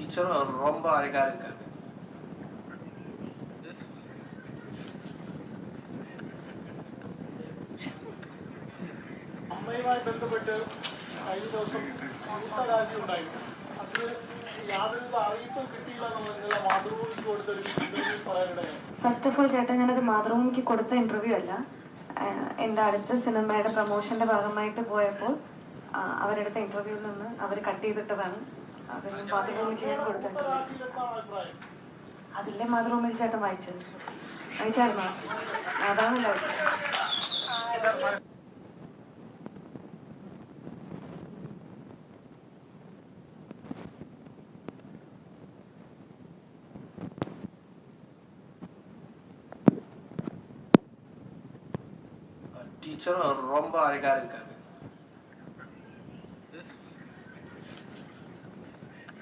ടീച്ചറും ரொம்ப அழகா இருக்காங்க. അമ്മയുമായി ബന്ധപ്പെട്ട് കഴിഞ്ഞ ദിവസം കൂട്ടരാജി ഉണ്ടായിരുന്നു. അത് യാതൊരു അറിയിപ്പും കിട്ടിയില്ല എന്നുള്ള മാതൃഭൂമിക്ക് കൊടുത്തൊരു ഇന്റർവ്യൂ പറയാനിടയാണ്. ഫസ്റ്റ് ഓഫ് ഓൾ ചേട്ടാ, ഞാനത് മാതൃഭൂമിക്ക് കൊടുത്ത ഇന്റർവ്യൂ അല്ല. എൻ്റെ അടുത്ത സിനിമയുടെ പ്രൊമോഷന്റെ ഭാഗമായിട്ട് പോയപ്പോൾ അവരെടുത്ത ഇന്റർവ്യൂവിൽ നിന്ന് അവർ കട്ട് ചെയ്തിട്ടതാണ്. അതൊന്നും മാതൃഭൂമിക്ക് ഞാൻ കൊടുത്തിട്ടുണ്ട്. അതില്ലേ മാതൃഭൂമിയിൽ ചേട്ടൻ വായിച്ചായിരുന്നോ? അതാണല്ലോ. டீச்சரும் ரொம்ப அழகா இருக்காங்க.